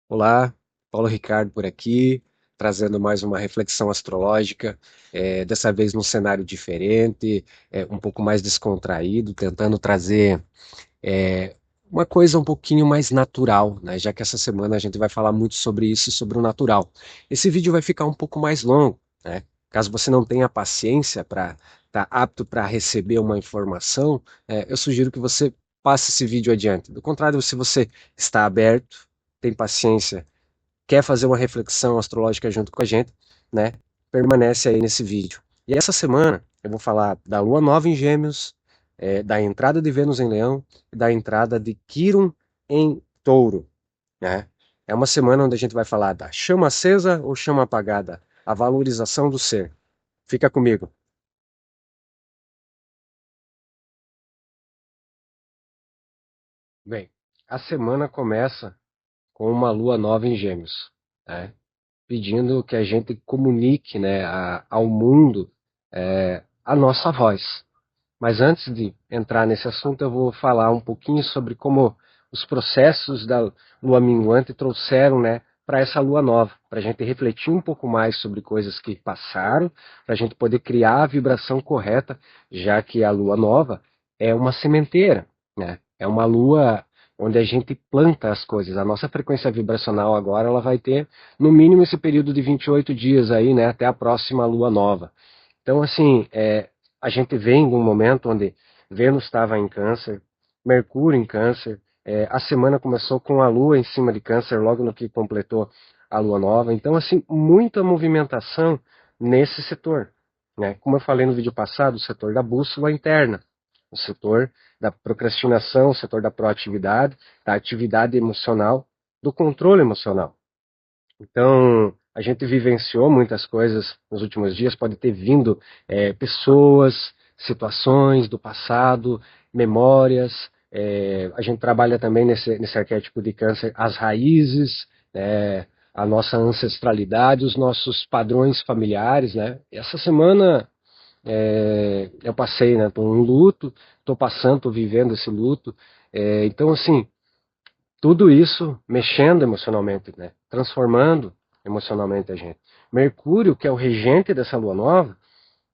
Olá, Paulo Ricardo por aqui, trazendo mais uma reflexão astrológica, dessa vez num cenário diferente, um pouco mais descontraído, tentando trazer uma coisa um pouquinho mais natural, né? Já que essa semana a gente vai falar muito sobre isso, sobre o natural. Esse vídeo vai ficar um pouco mais longo, né? Caso você não tenha paciência para estar apto para receber uma informação, eu sugiro que você passe esse vídeo adiante. Do contrário, se você está aberto, tem paciência, quer fazer uma reflexão astrológica junto com a gente, né? Permanece aí nesse vídeo. E essa semana eu vou falar da Lua Nova em Gêmeos, da entrada de Vênus em Leão e da entrada de Quirón em Touro, né? É uma semana onde a gente vai falar da chama acesa ou chama apagada, a valorização do ser. Fica comigo. Bem, a semana começa com uma Lua Nova em Gêmeos, né? Pedindo que a gente comunique, né, ao mundo a nossa voz. Mas antes de entrar nesse assunto, eu vou falar um pouquinho sobre como os processos da lua minguante trouxeram, né, para essa lua nova, para a gente refletir um pouco mais sobre coisas que passaram, para a gente poder criar a vibração correta, já que a lua nova é uma sementeira, né? É uma lua onde a gente planta as coisas. A nossa frequência vibracional agora ela vai ter no mínimo esse período de 28 dias aí, né, até a próxima lua nova. Então, assim, a gente vem de um momento onde Vênus estava em Câncer, Mercúrio em Câncer, a semana começou com a Lua em cima de Câncer, logo no que completou a Lua Nova. Então, assim, muita movimentação nesse setor, né? Como eu falei no vídeo passado, o setor da bússola interna, o setor da procrastinação, o setor da proatividade, da atividade emocional, do controle emocional. Então, a gente vivenciou muitas coisas nos últimos dias, pode ter vindo pessoas, situações do passado, memórias. A gente trabalha também nesse arquétipo de câncer as raízes, a nossa ancestralidade, os nossos padrões familiares, né? Essa semana eu passei, né, por um luto, estou passando, estou vivendo esse luto. Então, assim, tudo isso mexendo emocionalmente, né? Transformando emocionalmente a gente. Mercúrio, que é o regente dessa lua nova,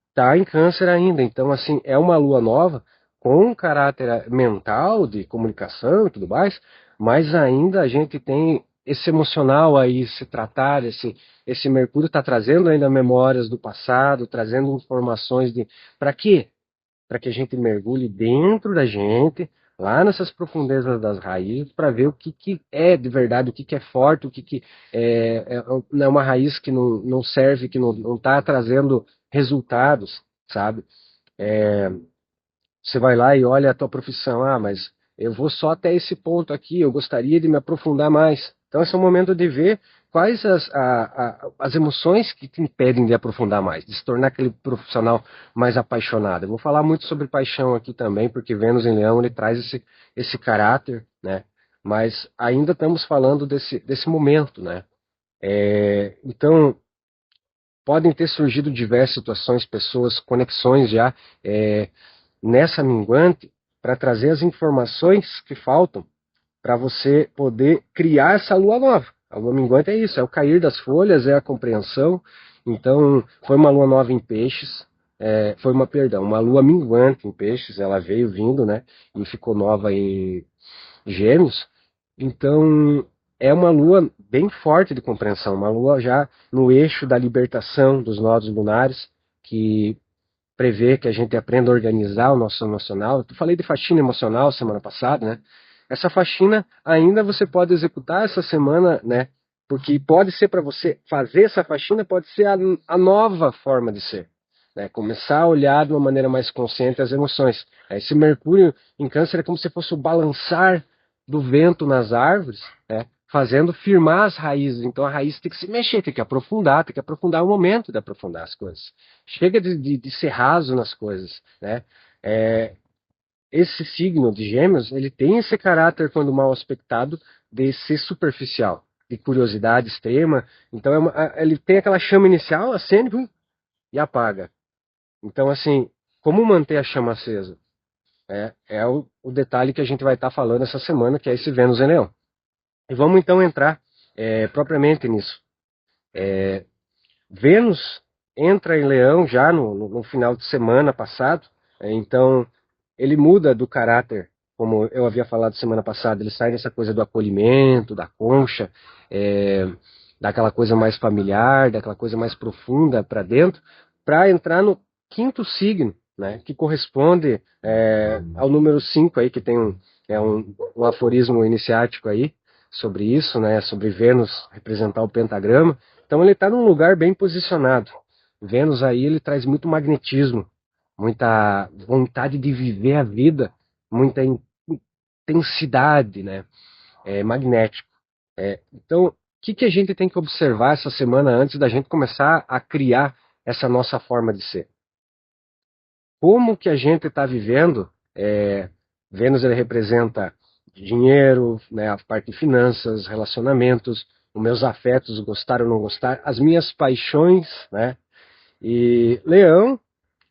está em Câncer ainda. Então, assim, é uma lua nova com um caráter mental, de comunicação e tudo mais, mas ainda a gente tem esse emocional aí se tratar, esse Mercúrio está trazendo ainda memórias do passado, trazendo informações de. Para quê? Para que a gente mergulhe dentro da gente, lá nessas profundezas das raízes, para ver o que é de verdade, o que é forte, o que é uma raiz que não serve, que não está trazendo resultados, sabe? É, você vai lá e olha a tua profissão, ah, mas eu vou só até esse ponto aqui, eu gostaria de me aprofundar mais. Então, esse é o momento de ver quais as emoções que te impedem de aprofundar mais, de se tornar aquele profissional mais apaixonado. Eu vou falar muito sobre paixão aqui também, porque Vênus em Leão ele traz esse caráter, né? Mas ainda estamos falando desse momento, né? Então, podem ter surgido diversas situações, pessoas, conexões já nessa minguante para trazer as informações que faltam para você poder criar essa lua nova. A lua minguante é isso, é o cair das folhas, é a compreensão. Então, foi uma lua nova em peixes, foi uma lua minguante em peixes, ela veio vindo, né, e ficou nova em gêmeos. Então, é uma lua bem forte de compreensão, uma lua já no eixo da libertação dos nodos lunares, que prevê que a gente aprenda a organizar o nosso emocional. Eu falei de faxina emocional semana passada, né? Essa faxina ainda você pode executar essa semana, né? Porque pode ser para você fazer essa faxina, pode ser a nova forma de ser. Né? Começar a olhar de uma maneira mais consciente as emoções. Esse Mercúrio em Câncer é como se fosse o balançar do vento nas árvores, né? Fazendo firmar as raízes. Então a raiz tem que se mexer, tem que aprofundar o momento de aprofundar as coisas. Chega de ser raso nas coisas, né? É, esse signo de Gêmeos, ele tem esse caráter, quando mal aspectado, de ser superficial, de curiosidade extrema. Então, ele tem aquela chama inicial, acende e apaga. Então, assim, como manter a chama acesa? É o detalhe que a gente vai estar falando essa semana, que é esse Vênus em Leão. E vamos então entrar. propriamente nisso. Vênus entra em Leão já no final de semana passado, então ele muda do caráter, como eu havia falado semana passada, ele sai dessa coisa do acolhimento, da concha, daquela coisa mais familiar, daquela coisa mais profunda para dentro, para entrar no quinto signo, né, que corresponde ao número 5 aí, que tem um aforismo iniciático aí sobre isso, né, sobre Vênus representar o pentagrama. Então ele está num lugar bem posicionado. Vênus aí ele traz muito magnetismo, muita vontade de viver a vida, muita intensidade, né? Magnético. Então, o que a gente tem que observar essa semana antes da gente começar a criar essa nossa forma de ser? Como que a gente está vivendo? Vênus ele representa dinheiro, né, a parte de finanças, relacionamentos, os meus afetos, gostar ou não gostar, as minhas paixões, né? E Leão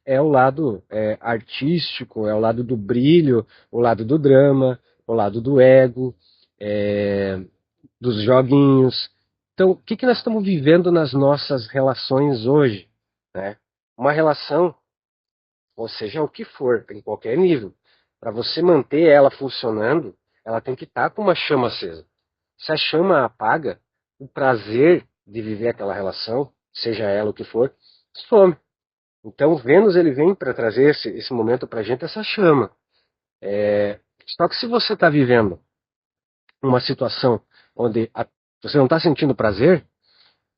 é o lado artístico, é o lado do brilho, o lado do drama, o lado do ego, dos joguinhos. Então, o que nós estamos vivendo nas nossas relações hoje? Né? Uma relação, ou seja, o que for, em qualquer nível, para você manter ela funcionando, ela tem que estar com uma chama acesa. Se a chama apaga, o prazer de viver aquela relação, seja ela o que for, some. Então, Vênus ele vem para trazer esse momento para a gente, essa chama. Só que se você está vivendo uma situação onde você não está sentindo prazer,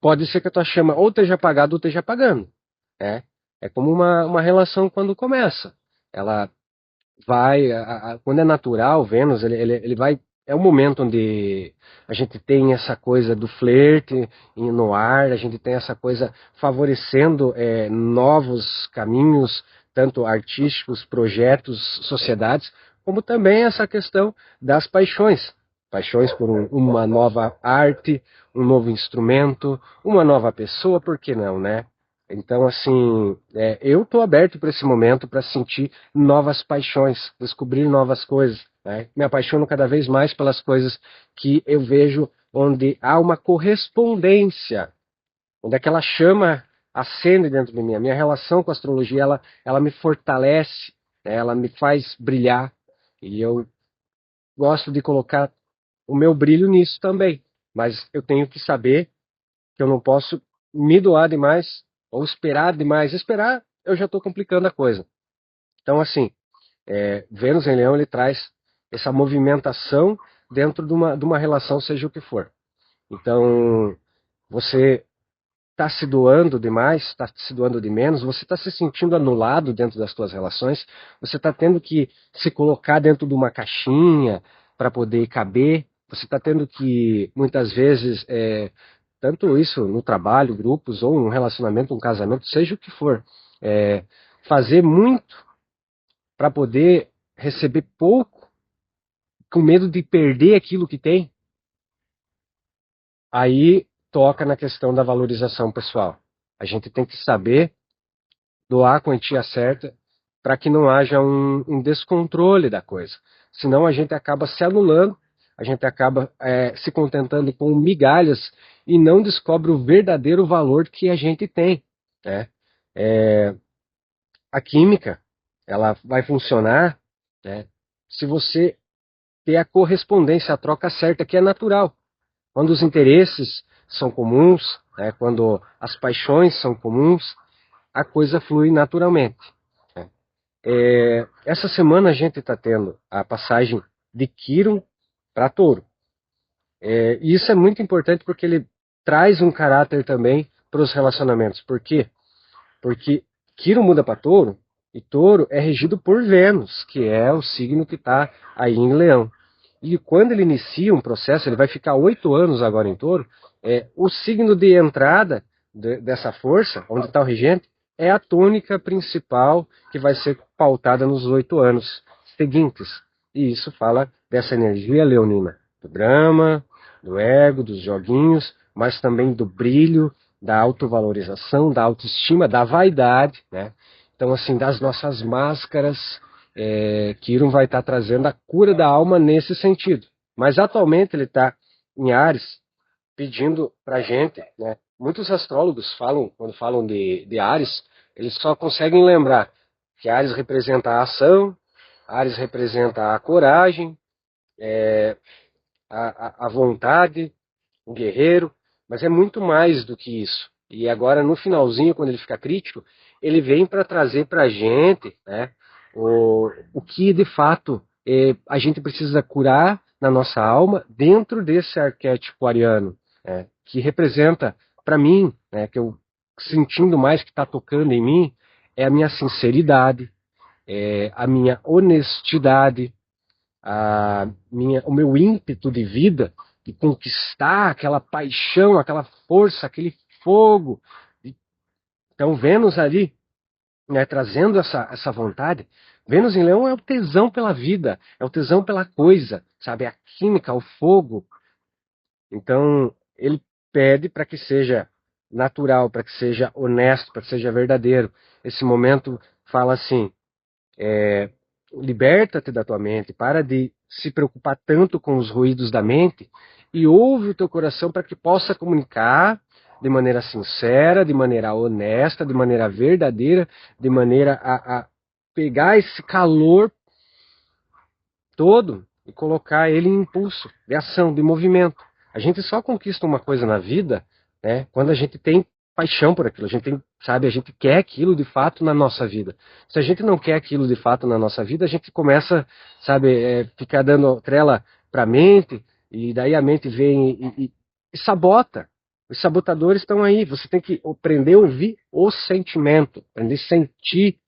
pode ser que a tua chama ou esteja apagada ou esteja apagando. Né? É como uma relação quando começa. Ela vai, quando é natural, Vênus, ele vai. É um momento onde a gente tem essa coisa do flerte no ar, a gente tem essa coisa favorecendo novos caminhos, tanto artísticos, projetos, sociedades, como também essa questão das paixões. Paixões por uma nova arte, um novo instrumento, uma nova pessoa, por que não, né? Então, assim, eu estou aberto para esse momento para sentir novas paixões, descobrir novas coisas. Né? Me apaixono cada vez mais pelas coisas que eu vejo onde há uma correspondência, onde aquela chama acende dentro de mim. A minha relação com a astrologia, ela me fortalece, né? Ela me faz brilhar. E eu gosto de colocar o meu brilho nisso também. Mas eu tenho que saber que eu não posso me doar demais ou esperar demais. Esperar, eu já estou complicando a coisa. Então, assim, Vênus em Leão, ele traz essa movimentação dentro de uma relação, seja o que for. Então, você está se doando demais, está se doando de menos, você está se sentindo anulado dentro das suas relações, você está tendo que se colocar dentro de uma caixinha para poder caber, você está tendo que, muitas vezes, tanto isso no trabalho, grupos, ou um relacionamento, um casamento, seja o que for, fazer muito para poder receber pouco, com medo de perder aquilo que tem, aí toca na questão da valorização pessoal. A gente tem que saber doar a quantia certa para que não haja um descontrole da coisa. Senão a gente acaba se anulando, a gente acaba se contentando com migalhas e não descobre o verdadeiro valor que a gente tem. Né? A química, ela vai funcionar, né, se você ter a correspondência, a troca certa, que é natural. Quando os interesses são comuns, né, quando as paixões são comuns, a coisa flui naturalmente. Né? Essa semana a gente está tendo a passagem de Quirón para Touro. E isso é muito importante porque ele traz um caráter também para os relacionamentos. Por quê? Porque Quirón muda para Touro e Touro é regido por Vênus, que é o signo que está aí em Leão. E quando ele inicia um processo, ele vai ficar 8 anos agora em Touro, o signo de entrada dessa força, onde está o regente, é a tônica principal que vai ser pautada nos 8 anos seguintes. E isso fala dessa energia leonina, do drama, do ego, dos joguinhos, mas também do brilho, da autovalorização, da autoestima, da vaidade, né? Então, assim, das nossas máscaras, Quirón vai estar trazendo a cura da alma nesse sentido. Mas atualmente ele está em Áries, pedindo para a gente, né? Muitos astrólogos falam, quando falam de Áries, eles só conseguem lembrar que Áries representa a ação, Áries representa a coragem, a vontade, o guerreiro, mas é muito mais do que isso. E agora, no finalzinho, quando ele fica crítico, ele vem para trazer para a gente, né, o que de fato a gente precisa curar na nossa alma dentro desse arquétipo ariano, né, que representa, para mim, né, que eu sentindo mais que está tocando em mim, é a minha sinceridade, a minha honestidade, o meu ímpeto de vida, de conquistar aquela paixão, aquela força, aquele fogo. Então, Vênus ali, né, trazendo essa vontade. Vênus em Leão é o tesão pela vida, é o tesão pela coisa, sabe? A química, o fogo. Então, ele pede para que seja natural, para que seja honesto, para que seja verdadeiro. Esse momento fala assim: liberta-te da tua mente, para de se preocupar tanto com os ruídos da mente e ouve o teu coração para que possa comunicar de maneira sincera, de maneira honesta, de maneira verdadeira, de maneira a pegar esse calor todo e colocar ele em impulso, de ação, de movimento. A gente só conquista uma coisa na vida, né, quando a gente tem paixão por aquilo, a gente tem, sabe, a gente quer aquilo de fato na nossa vida. Se a gente não quer aquilo de fato na nossa vida, a gente começa, sabe, ficar dando trela para a mente, e daí a mente vem e sabota. Os sabotadores estão aí. Você tem que aprender a ouvir o sentimento, aprender a sentir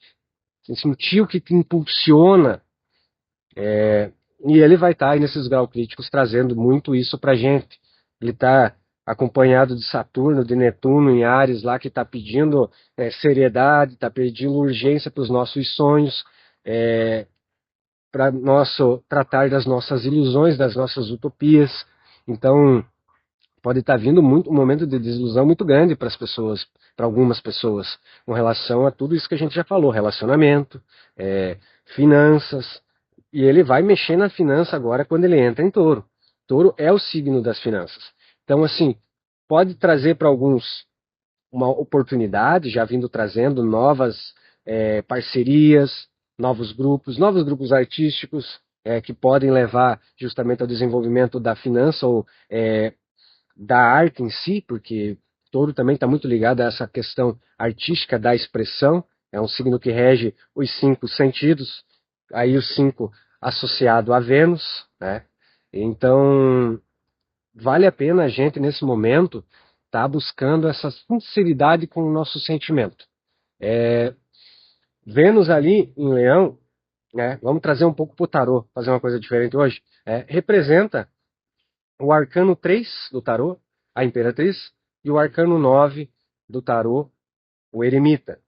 o que te impulsiona. E ele vai estar aí nesses graus críticos trazendo muito isso para gente. Ele está acompanhado de Saturno, de Netuno em Áries lá, que está pedindo seriedade, está pedindo urgência para os nossos sonhos, para nosso tratar das nossas ilusões, das nossas utopias. Então, pode estar vindo um momento de desilusão muito grande para as pessoas, para algumas pessoas, com relação a tudo isso que a gente já falou, relacionamento, finanças, e ele vai mexer na finança agora quando ele entra em Touro. Touro é o signo das finanças. Então, assim, pode trazer para alguns uma oportunidade, já vindo trazendo novas parcerias, novos grupos artísticos que podem levar justamente ao desenvolvimento da finança ou da arte em si, porque Touro também está muito ligado a essa questão artística da expressão. É um signo que rege os 5 sentidos, aí os 5 associado a Vênus, né? Então, vale a pena a gente, nesse momento, estar buscando essa sinceridade com o nosso sentimento. Vênus ali em Leão, né? Vamos trazer um pouco para o tarô, fazer uma coisa diferente hoje. Representa o arcano 3 do tarô, a Imperatriz, e o arcano 9 do tarô, o Eremita.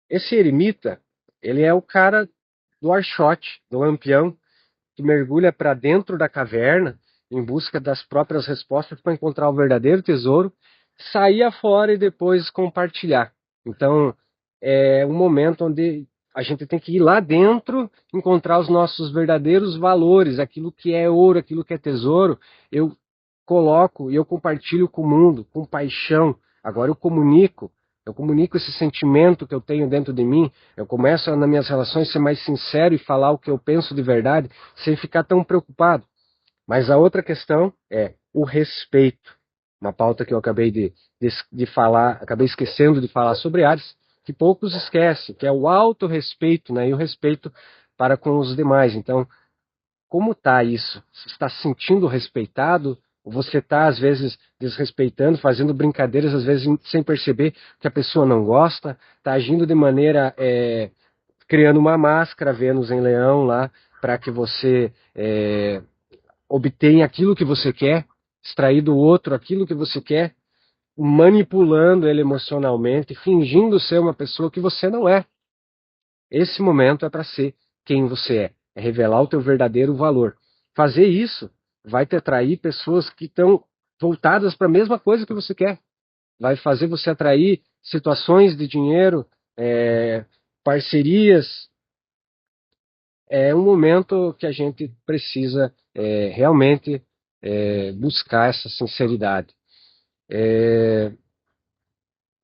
Esse Eremita, ele é o cara do Archote, do Lampião, que mergulha para dentro da caverna em busca das próprias respostas para encontrar o verdadeiro tesouro, sair afora e depois compartilhar. Então, é um momento onde a gente tem que ir lá dentro, encontrar os nossos verdadeiros valores, aquilo que é ouro, aquilo que é tesouro. Eu coloco e eu compartilho com o mundo, com paixão. Agora eu comunico esse sentimento que eu tenho dentro de mim, eu começo nas minhas relações ser mais sincero e falar o que eu penso de verdade, sem ficar tão preocupado. Mas a outra questão é o respeito. Uma pauta que eu acabei de falar, acabei esquecendo de falar sobre Ares, que poucos esquecem, que é o autorrespeito, né, e o respeito para com os demais. Então, como está isso? Você está se sentindo respeitado? Ou você está, às vezes, desrespeitando, fazendo brincadeiras, às vezes, sem perceber que a pessoa não gosta? Está agindo de maneira, criando uma máscara, Vênus em Leão lá, para que você obtenha aquilo que você quer, extrair do outro aquilo que você quer, manipulando ele emocionalmente, fingindo ser uma pessoa que você não é. Esse momento é para ser quem você é revelar o teu verdadeiro valor. Fazer isso vai te atrair pessoas que estão voltadas para a mesma coisa que você quer. Vai fazer você atrair situações de dinheiro, parcerias. É um momento que a gente precisa realmente buscar essa sinceridade.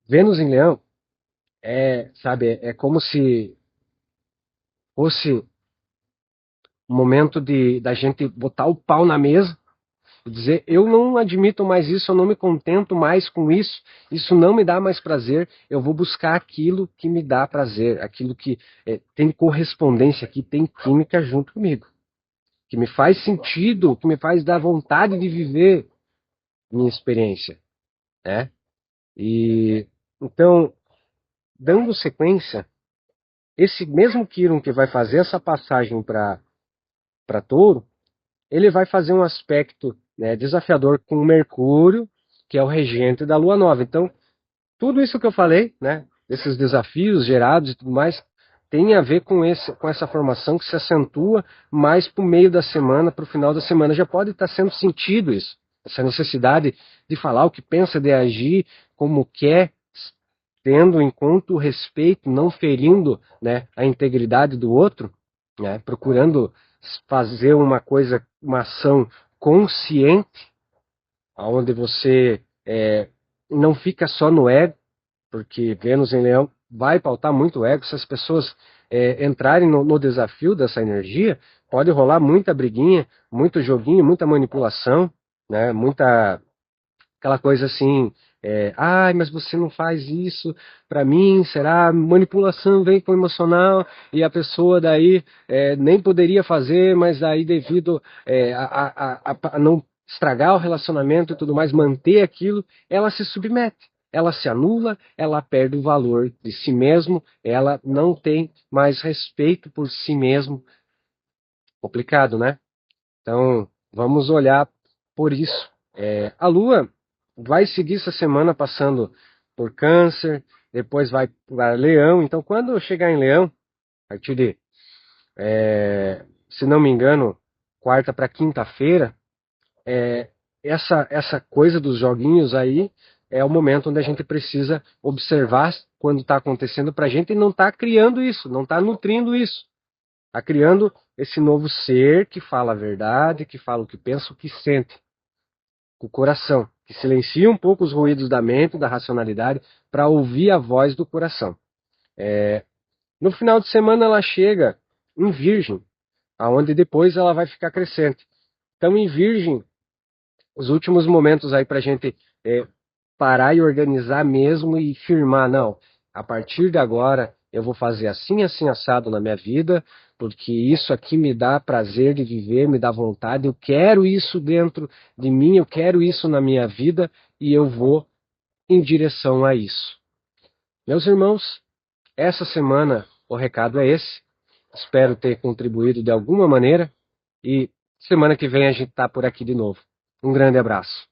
Vênus em Leão sabe, é como se fosse o momento da gente botar o pau na mesa e dizer, eu não admito mais isso, eu não me contento mais com isso não me dá mais prazer, eu vou buscar aquilo que me dá prazer, aquilo que tem correspondência, que tem química junto comigo, que me faz sentido, que me faz dar vontade de viver minha experiência, né? E então, dando sequência, esse mesmo Quirón que vai fazer essa passagem para Touro, ele vai fazer um aspecto, né, desafiador com Mercúrio, que é o regente da Lua Nova. Então, tudo isso que eu falei, né, esses desafios gerados e tudo mais, tem a ver com essa formação que se acentua mais para o meio da semana, para o final da semana. Já pode estar sendo sentido isso, essa necessidade de falar o que pensa, de agir como quer, tendo em conta o respeito, não ferindo, né, a integridade do outro, né, procurando fazer uma coisa, uma ação consciente, onde você não fica só no ego, porque Vênus em Leão vai pautar muito o ego. Se as pessoas entrarem no desafio dessa energia, pode rolar muita briguinha, muito joguinho, muita manipulação, né, muita aquela coisa assim, ai, mas você não faz isso para mim, será? Manipulação vem com emocional e a pessoa daí nem poderia fazer, mas aí devido a não estragar o relacionamento e tudo mais, manter aquilo, ela se submete. Ela se anula, ela perde o valor de si mesmo, ela não tem mais respeito por si mesmo. Complicado, né? Então, vamos olhar por isso. A Lua vai seguir essa semana passando por Câncer, depois vai para Leão. Então, quando eu chegar em Leão, a partir de, se não me engano, quarta para quinta-feira, essa coisa dos joguinhos aí é o momento onde a gente precisa observar quando está acontecendo para a gente não estar criando isso, não estar nutrindo isso. Está criando esse novo ser que fala a verdade, que fala o que pensa, o que sente, com o coração, que silencia um pouco os ruídos da mente, da racionalidade, para ouvir a voz do coração. No final de semana ela chega em Virgem, aonde depois ela vai ficar crescente. Então em Virgem, os últimos momentos aí para a gente parar e organizar mesmo e firmar, não, a partir de agora eu vou fazer assim, assim, assado na minha vida, porque isso aqui me dá prazer de viver, me dá vontade, eu quero isso dentro de mim, eu quero isso na minha vida e eu vou em direção a isso. Meus irmãos, essa semana o recado é esse, espero ter contribuído de alguma maneira e semana que vem a gente está por aqui de novo. Um grande abraço.